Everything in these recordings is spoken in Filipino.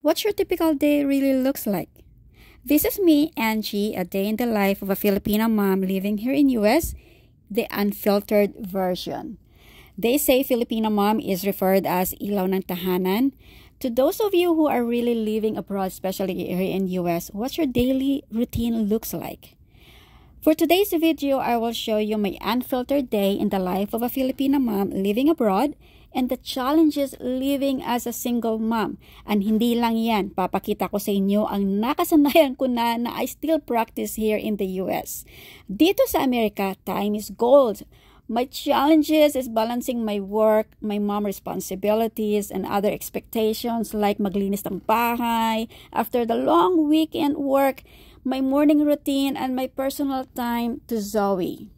what your typical day really looks like. This is me, Angie, a day in the life of a Filipino mom living here in US, the unfiltered version. They say Filipino mom is referred as ilaw ng tahanan. To those of you who are really living abroad, especially here in US, what your daily routine looks like. For today's video, I will show you my unfiltered day in the life of a Filipino mom living abroad and the challenges living as a single mom. And hindi lang yan, papakita ko sa inyo ang nakasanayan ko na I still practice here in the US. Dito sa Amerika, time is gold. My challenges is balancing my work, my mom responsibilities, and other expectations like maglinis ng bahay, after the long weekend work, my morning routine, and my personal time to Zoe.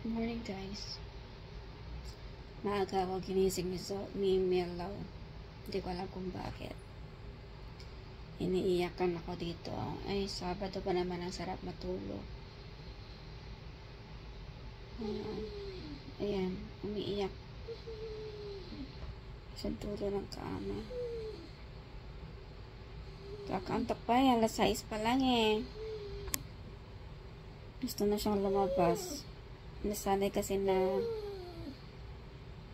Good morning, guys. Maaga ako ginising ni Melo. Hindi ko alam kung bakit. Iniiyakan ako dito. Ay, Sabado pa naman ang sarap matulog. Ayan, umiiyak. Sa dulo ng kama. Kakaantok pa yan, alas 6 pa lang eh. Gusto na siyang lumabas. Nasanay kasi na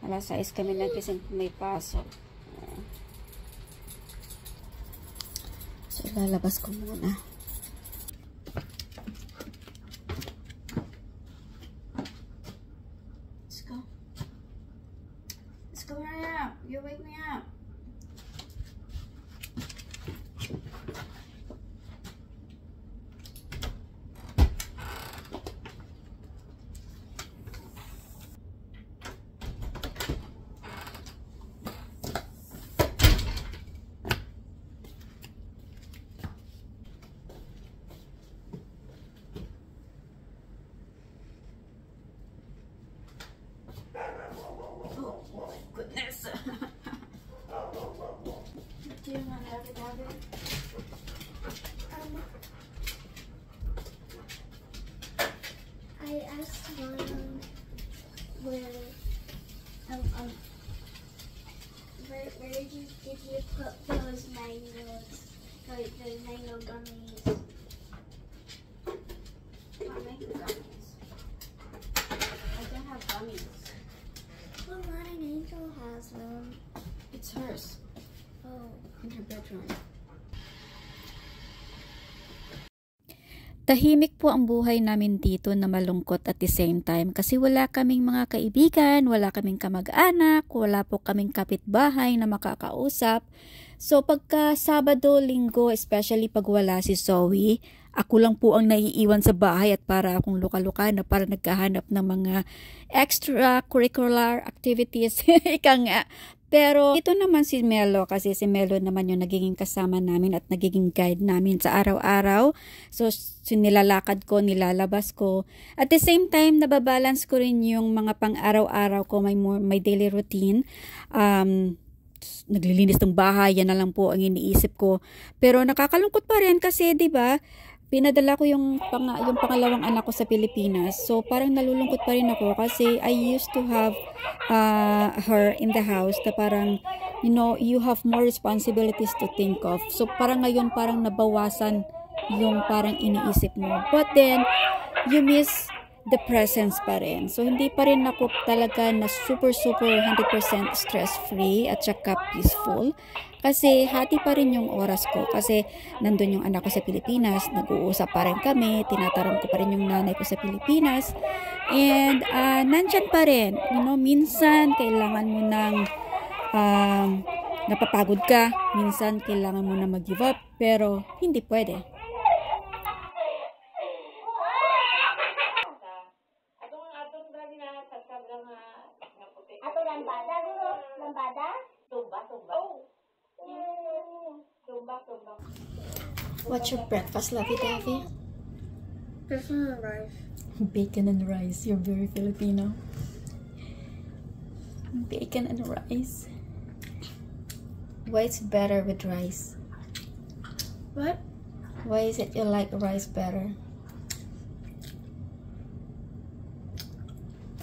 alas 6 kami nagising may pasok. So, lalabas ko muna. Let's go. Let's go, hurry up. You wake me up. Goodness. Do you want to have it out there? I asked Mom where did you put those mangoes? Those mango gummies. What mango gummies? I don't have gummies. Well, not an angel has them. It's hers. Oh. In her bedroom. Tahimik po ang buhay namin dito na malungkot at the same time kasi wala kaming mga kaibigan, wala kaming kamag-anak, wala po kaming kapitbahay na makakausap. So pagka Sabado, Linggo, especially pag wala si Zoe, ako lang po ang naiiwan sa bahay at para akong luka-luka na para nagkahanap ng mga extracurricular activities. Ika nga. Pero ito naman si Melo kasi si Melo naman yung nagiging kasama namin at nagiging guide namin sa araw-araw. So nilalakad ko, nilalabas ko. At the same time, nababalance ko rin yung mga pang-araw-araw ko, my daily routine. Naglilinis ng bahay, yan na lang po ang iniisip ko. Pero nakakalungkot pa rin kasi 'di ba? Pinadala ko yung pangalawang anak ko sa Pilipinas. So, parang nalulungkot pa rin ako kasi I used to have her in the house na parang, you know, you have more responsibilities to think of. So, parang ngayon, parang nabawasan yung parang iniisip mo. But then, you miss the presence pa rin. So, hindi pa rin ako talaga na super 100% stress-free at saka peaceful. Kasi hati pa rin yung oras ko. Kasi nandun yung anak ko sa Pilipinas, nag-uusap pa rin kami, tinatarong ko pa rin yung nanay ko sa Pilipinas. And nandyan pa rin. You know, minsan kailangan mo ng napapagod ka. Minsan kailangan mo na mag-give up. Pero hindi pwede. Ato lambada, duro. Lambada? Tumba. What's your breakfast, Lovey Davy? Bacon and rice. Bacon and rice. You're very Filipino. Bacon and rice. Why is it better with rice? What? Why is it you like rice better?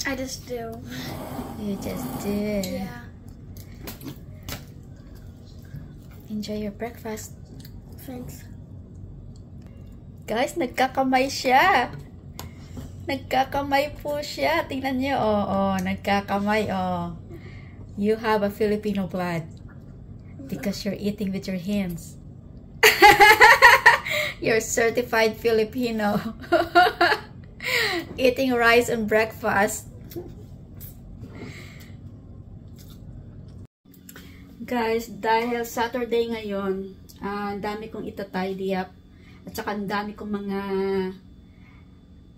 I just do. You just did. Yeah. Enjoy your breakfast. Thanks. Guys, nagkakamay siya. Nagkakamay po siya. Tingnan niyo, nagkakamay, You have a Filipino blood because you're eating with your hands. You're certified Filipino. Eating rice and breakfast. Guys, dahil Saturday ngayon, ang dami kong itatidy up. At saka ang dami kong mga,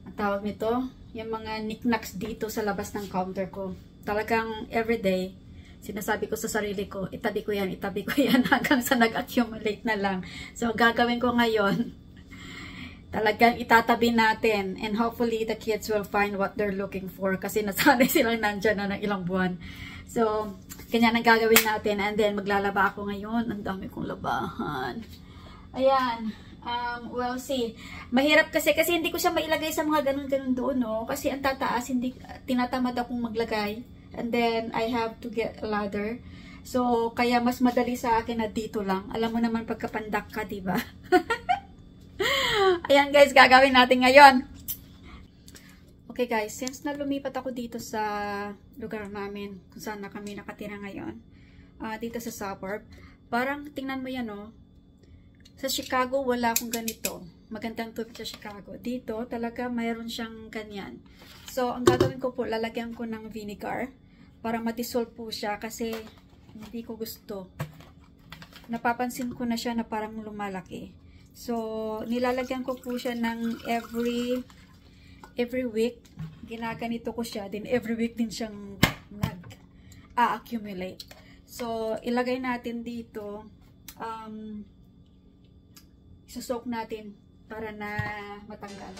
ang tawag nito, yung mga knickknacks dito sa labas ng counter ko. Talagang everyday, sinasabi ko sa sarili ko, itabi ko yan hanggang sa nag-accumulate na lang. So, gagawin ko ngayon, talagang itatabi natin. And hopefully, the kids will find what they're looking for. Kasi nasanay silang nandyan na ng ilang buwan. So, ganyan ang gagawin natin. And then, maglalaba ako ngayon. Ang dami kong labahan. Ayan. Well, see. Mahirap kasi hindi ko siya mailagay sa mga ganun-ganun doon, no? Kasi ang tataas, hindi, tinatamad akong maglagay. And then, I have to get a ladder. So, kaya mas madali sa akin na dito lang. Alam mo naman pagkapandak ka, diba? Ayan guys, gagawin natin ngayon. Okay guys, since na lumipat ako dito sa lugar namin, kung saan na kami nakatira ngayon, dito sa suburb, parang tingnan mo yan, no? Sa Chicago, wala akong ganito. Magandang tubig sa Chicago. Dito, talaga mayroon siyang ganyan. So, ang gagawin ko po, lalagyan ko ng vinegar para ma-dissolve po siya kasi hindi ko gusto. Napapansin ko na siya na parang lumalaki. So, nilalagyan ko po siya ng every week. Ginaganito ko siya. Then, every week din siyang nag-accumulate. So, ilagay natin dito. Isusok natin para na matanggal.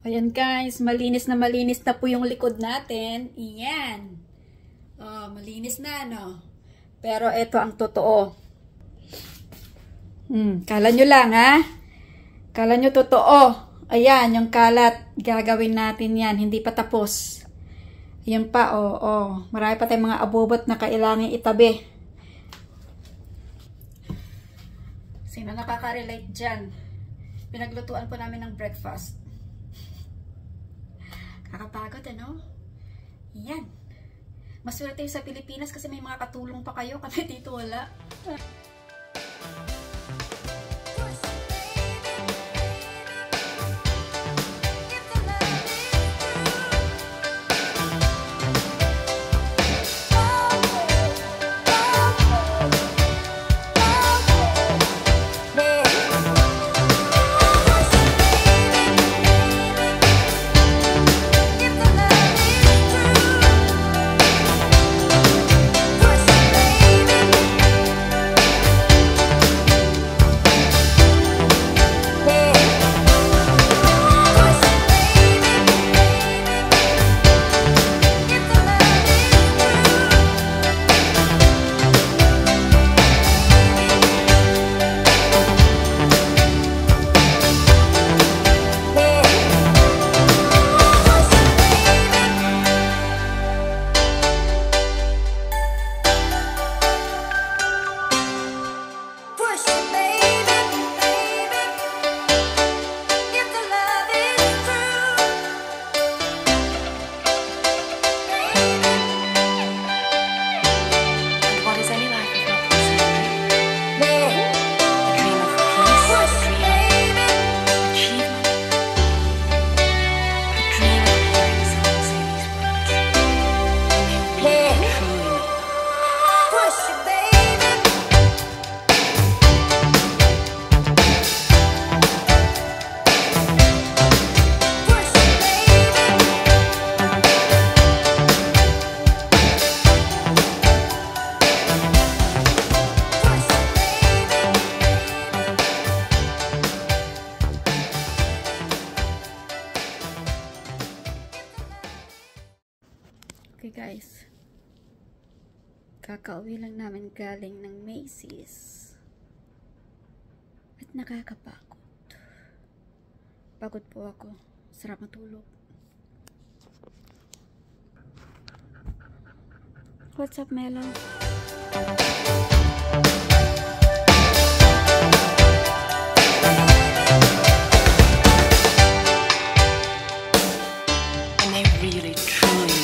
Ayan guys, malinis na po yung likod natin. Iyan. Oh, malinis na, no? Pero ito ang totoo. Kala nyo lang, ha? Kala nyo totoo. Ayan, yung kalat. Gagawin natin yan. Hindi pa tapos. Ayan pa, Marami pa tayong mga abubot na kailangan itabi. Sino nakaka-relate dyan? Pinaglutuan po namin ng breakfast. Kakapagod, ano? Yan. Maswerte sa Pilipinas kasi may mga katulong pa kayo. Kami dito wala. Kakauwi lang namin galing ng Macy's. At nakakapagod. Pagod po ako. Sarap matulog. What's up, Melo? And they really, truly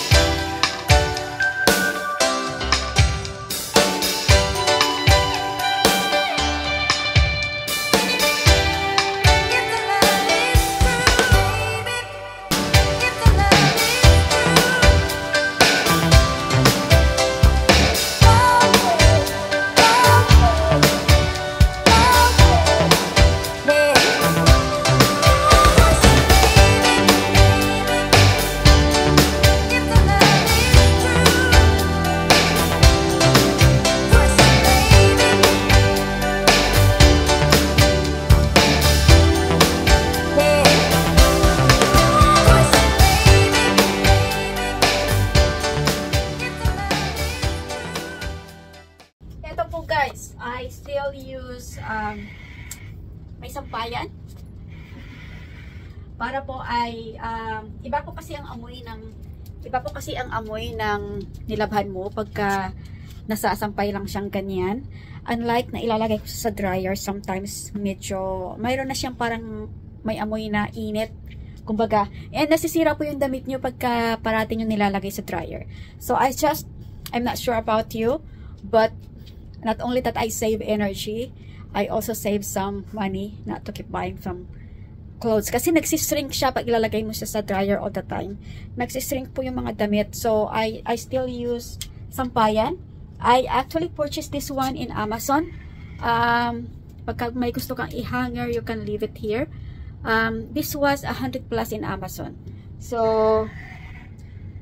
Guys, I still use may sampayan para po ay iba po kasi ang amoy ng nilabhan mo pagka nasasampay lang siyang ganyan, unlike na ilalagay ko sa dryer. Sometimes medyo mayroon na siyang parang may amoy na init, kumbaga, and nasisira po yung damit nyo pagka parating yung nilalagay sa dryer. So I'm not sure about you, but not only that I save energy, I also save some money not to keep buying some clothes. Kasi nagsishrink siya pag ilalagay mo siya sa dryer all the time. Nagsishrink po yung mga damit. So, I still use sampayan. I actually purchased this one in Amazon. Pagka may gusto kang i-hanger, you can leave it here. This was 100 plus in Amazon. So,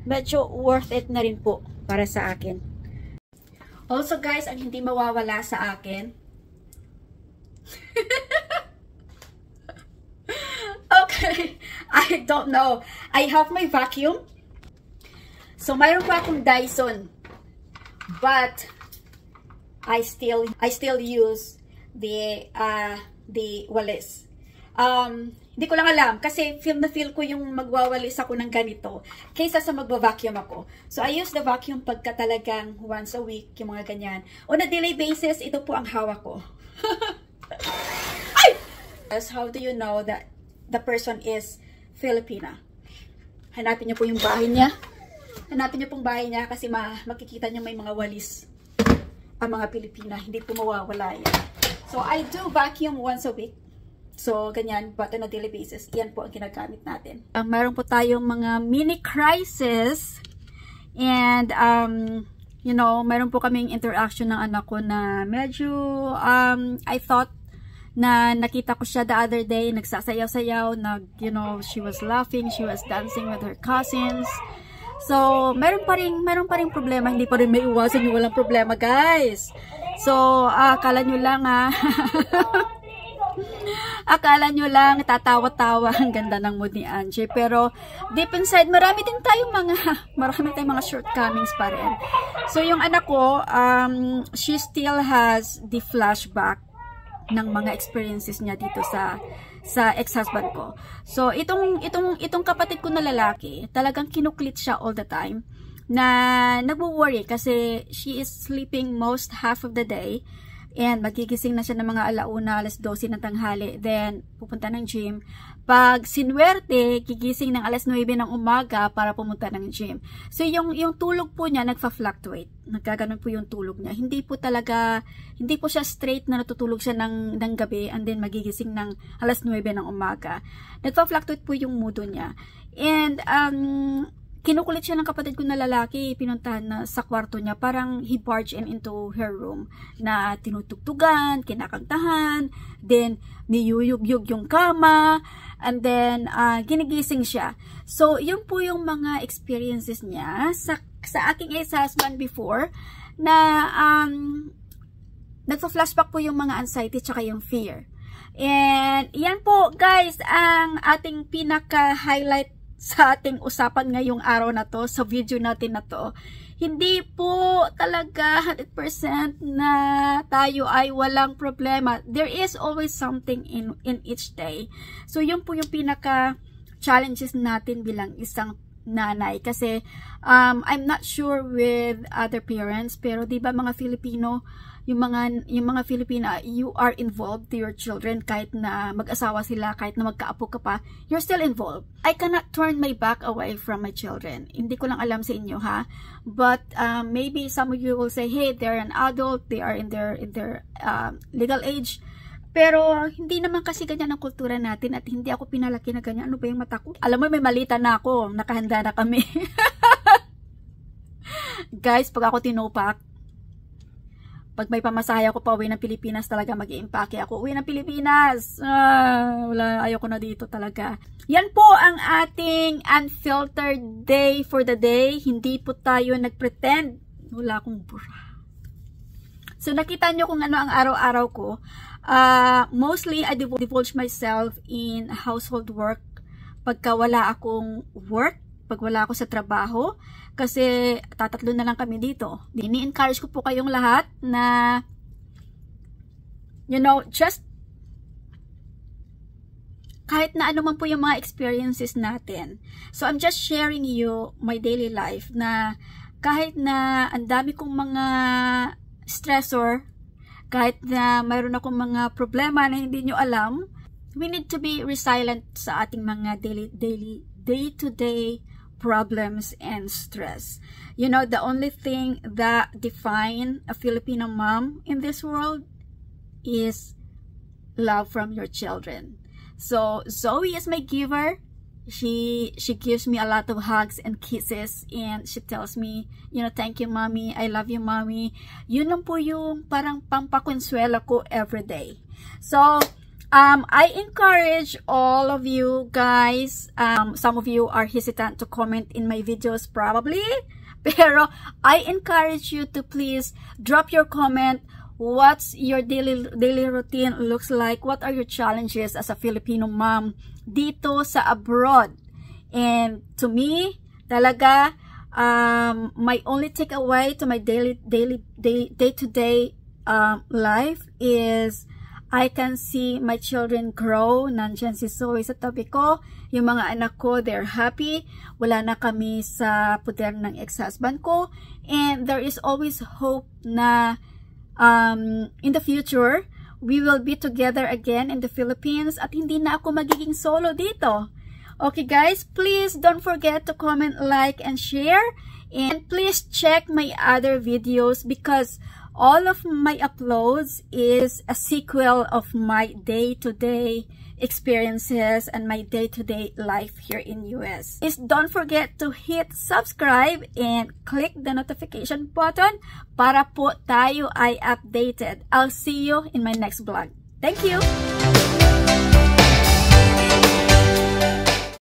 medyo worth it na rin po para sa akin. Also guys, ang hindi mawawala sa akin. Okay, I don't know. I have my vacuum. So mayroon pa akong Dyson. But I still use the walis. Hindi ko lang alam kasi feel ko yung magwawalis ako ng ganito kaysa sa magva-vacuum ako. So I use the vacuum pagka talagang once a week, yung mga ganyan. On a daily basis, ito po ang hawak ko. Ay! How do you know that the person is Filipina? Hanapin niyo po yung bahay niya. Hanapin niyo pong bahay niya kasi makikita niyo may mga walis ang mga Pilipina. Hindi po mawawala yan. So I do vacuum once a week. So, ganyan, but on a daily basis, yan po ang ginagamit natin. Meron po tayong mga mini crisis. And, you know, meron po kaming interaction ng anak ko na medyo, I thought na nakita ko siya the other day, nagsasayaw-sayaw, you know, she was laughing, she was dancing with her cousins. So, meron pa rin problema, hindi pa rin may iwasan yung walang problema, guys. So, akala nyo lang, akala nyo lang tatawa-tawa ang ganda ng mood ni Angie, pero deep inside marami tayong mga shortcomings pa rin. So yung anak ko, she still has the flashback ng mga experiences niya dito sa ex-husband ko. So itong kapatid ko na lalaki, talagang kinuklit siya all the time, na nagwo-worry kasi she is sleeping most half of the day. And magigising na siya ng mga alauna, alas 12 ng tanghali. Then, pupunta ng gym. Pag sinwerte, gigising ng alas 9 ng umaga para pumunta ng gym. So, yung tulog po niya, nagfa-fluctuate. Nagkaganon po yung tulog niya. Hindi po siya straight na natutulog siya ng gabi and then magigising ng alas 9 ng umaga. Nagfa-fluctuate po yung mudo niya. And, kinukulit siya ng kapatid ko na lalaki, pinuntahan na sa kwarto niya, parang he barged into her room, na tinutugtugan, kinakantahan, then niyuyugyug yung kama, and then ginigising siya. So, yun po yung mga experiences niya sa aking ex-husband before, na nagpa-flashback po yung mga anxiety tsaka yung fear. And yan po guys ang ating pinaka-highlight sa ating usapan ngayong araw na to, sa video natin na to. hindi po talaga 100% na tayo ay walang problema. There is always something in each day. So, yun po yung pinaka-challenges natin bilang isang nanay. Kasi, I'm not sure with other parents, pero diba mga Filipino, yung mga Filipina, you are involved to your children kahit na mag-asawa sila, kahit na magkaapo ka pa, you're still involved. I cannot turn my back away from my children. Hindi ko lang alam sa inyo, ha? But maybe some of you will say, hey, they're an adult, they are in their legal age. Pero hindi naman kasi ganyan ang kultura natin at hindi ako pinalaki na ganyan. Ano ba yung mata ko? Alam mo, may malita na ako. Nakahanda na kami. Guys, pag ako tinupak, pag may pamasahe ako pa uwi ng Pilipinas, talaga mag-i-impake ako. Uwi ng Pilipinas! Wala, ayoko na dito talaga. Yan po ang ating unfiltered day for the day. Hindi po tayo nagpretend. Wala akong bura. So, nakita nyo kung ano ang araw-araw ko. Mostly, I divulge myself in household work. Pagka wala akong work, pag wala ako sa trabaho, kasi tatatlo na lang kami dito. Ini-encourage ko po kayong lahat na, you know, just kahit na ano man po yung mga experiences natin. So, I'm just sharing you my daily life na kahit na ang dami kong mga stressor, kahit na mayroon akong mga problema na hindi nyo alam, we need to be resilient sa ating mga day-to-day problems and stress. You know, the only thing that define a Filipino mom in this world is love from your children. So Zoe is my giver. She gives me a lot of hugs and kisses, and she tells me, you know, thank you mommy, I love you mommy. Yun lang po yung parang pampakonsuelo ko every day. So I encourage all of you guys, some of you are hesitant to comment in my videos probably, pero I encourage you to please drop your comment. What's your daily routine looks like? What are your challenges as a Filipino mom dito sa abroad? And to me, talaga, my only takeaway to my day-to-day life is I can see my children grow. Nandyan si Zoe sa tabi ko. Yung mga anak ko, they're happy. Wala na kami sa puder ng ex-husband ko. And there is always hope na in the future, we will be together again in the Philippines at hindi na ako magiging solo dito. Okay guys, please don't forget to comment, like, and share. And please check my other videos because all of my uploads is a sequel of my day-to-day experiences and my day-to-day life here in US. Please don't forget to hit subscribe and click the notification button para po tayo ay updated. I'll see you in my next vlog. Thank you!